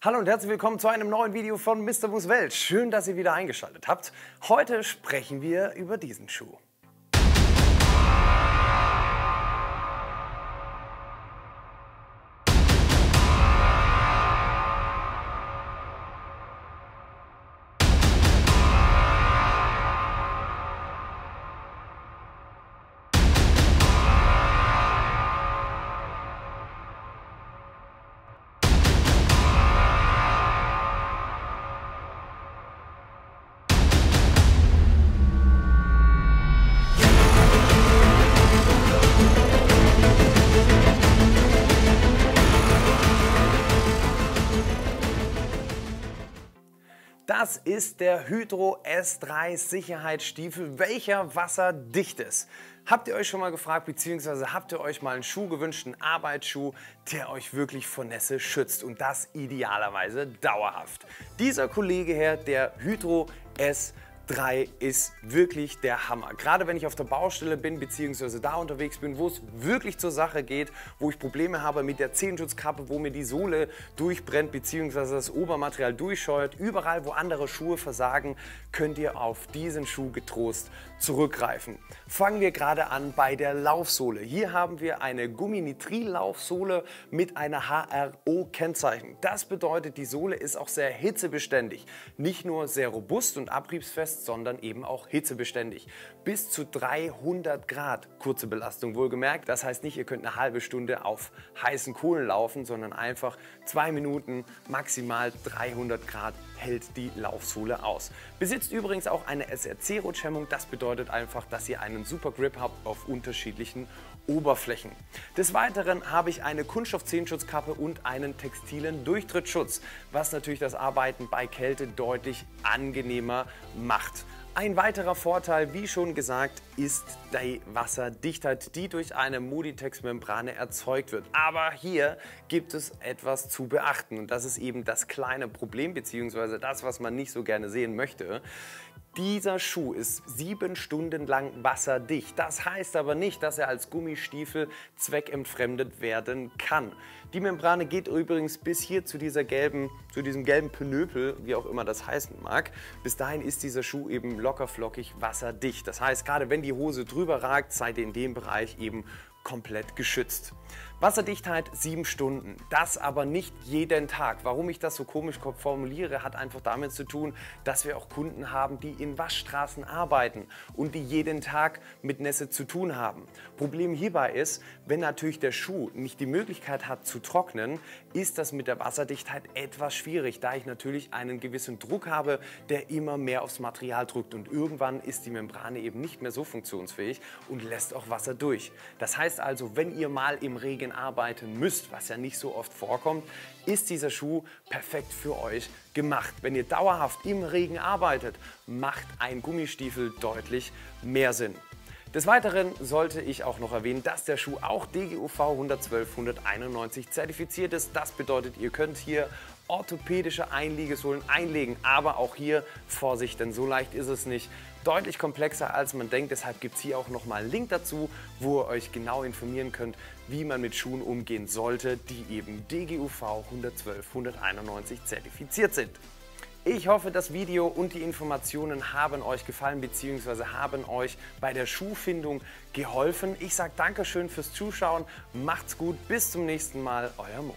Hallo und herzlich willkommen zu einem neuen Video von Mr. Wu's Welt. Schön, dass ihr wieder eingeschaltet habt. Heute sprechen wir über diesen Schuh. Das ist der Hydro S3 Sicherheitsstiefel, welcher wasserdicht ist. Habt ihr euch schon mal gefragt, beziehungsweise habt ihr euch mal einen Schuh gewünscht, einen Arbeitsschuh, der euch wirklich vor Nässe schützt und das idealerweise dauerhaft? Dieser Kollege hier, der Hydro S3 ist wirklich der Hammer. Gerade wenn ich auf der Baustelle bin bzw. da unterwegs bin, wo es wirklich zur Sache geht, wo ich Probleme habe mit der Zehenschutzkappe, wo mir die Sohle durchbrennt bzw. das Obermaterial durchscheuert, überall wo andere Schuhe versagen, könnt ihr auf diesen Schuh getrost zurückgreifen. Fangen wir gerade an bei der Laufsohle. Hier haben wir eine Gumminitril-Laufsohle mit einer HRO-Kennzeichen. Das bedeutet, die Sohle ist auch sehr hitzebeständig. Nicht nur sehr robust und abriebsfest, sondern eben auch hitzebeständig. Bis zu 300 Grad kurze Belastung wohlgemerkt. Das heißt nicht, ihr könnt eine halbe Stunde auf heißen Kohlen laufen, sondern einfach 2 Minuten, maximal 300 Grad hält die Laufsohle aus. Besitzt übrigens auch eine SRC-Rutschhemmung. Das bedeutet einfach, dass ihr einen super Grip habt auf unterschiedlichen Oberflächen. Des Weiteren habe ich eine Kunststoff-Zehenschutzkappe und einen textilen Durchtrittsschutz, was natürlich das Arbeiten bei Kälte deutlich angenehmer macht. Ein weiterer Vorteil, wie schon gesagt, ist die Wasserdichtheit, die durch eine Moditex-Membrane erzeugt wird. Aber hier gibt es etwas zu beachten und das ist eben das kleine Problem bzw. das, was man nicht so gerne sehen möchte. Dieser Schuh ist 7 Stunden lang wasserdicht. Das heißt aber nicht, dass er als Gummistiefel zweckentfremdet werden kann. Die Membrane geht übrigens bis hier zu diesem gelben Pinöpel, wie auch immer das heißen mag. Bis dahin ist dieser Schuh eben locker flockig wasserdicht. Das heißt, gerade wenn die Hose drüber ragt, seid ihr in dem Bereich eben komplett geschützt. Wasserdichtheit 7 Stunden, das aber nicht jeden Tag. Warum ich das so komisch formuliere, hat einfach damit zu tun, dass wir auch Kunden haben, die in Waschstraßen arbeiten und die jeden Tag mit Nässe zu tun haben. Problem hierbei ist, wenn natürlich der Schuh nicht die Möglichkeit hat zu trocknen, ist das mit der Wasserdichtheit etwas schwierig, da ich natürlich einen gewissen Druck habe, der immer mehr aufs Material drückt und irgendwann ist die Membrane eben nicht mehr so funktionsfähig und lässt auch Wasser durch. Das heißt also, wenn ihr mal im Regen arbeiten müsst, was ja nicht so oft vorkommt, ist dieser Schuh perfekt für euch gemacht. Wenn ihr dauerhaft im Regen arbeitet, macht ein Gummistiefel deutlich mehr Sinn. Des Weiteren sollte ich auch noch erwähnen, dass der Schuh auch DGUV 112/191 zertifiziert ist. Das bedeutet, ihr könnt hier orthopädische Einliegesohlen einlegen, aber auch hier Vorsicht, denn so leicht ist es nicht. Deutlich komplexer als man denkt, deshalb gibt es hier auch nochmal einen Link dazu, wo ihr euch genau informieren könnt, wie man mit Schuhen umgehen sollte, die eben DGUV 112/191 zertifiziert sind. Ich hoffe, das Video und die Informationen haben euch gefallen bzw. haben euch bei der Schuhfindung geholfen. Ich sage Dankeschön fürs Zuschauen, macht's gut, bis zum nächsten Mal, euer Mo.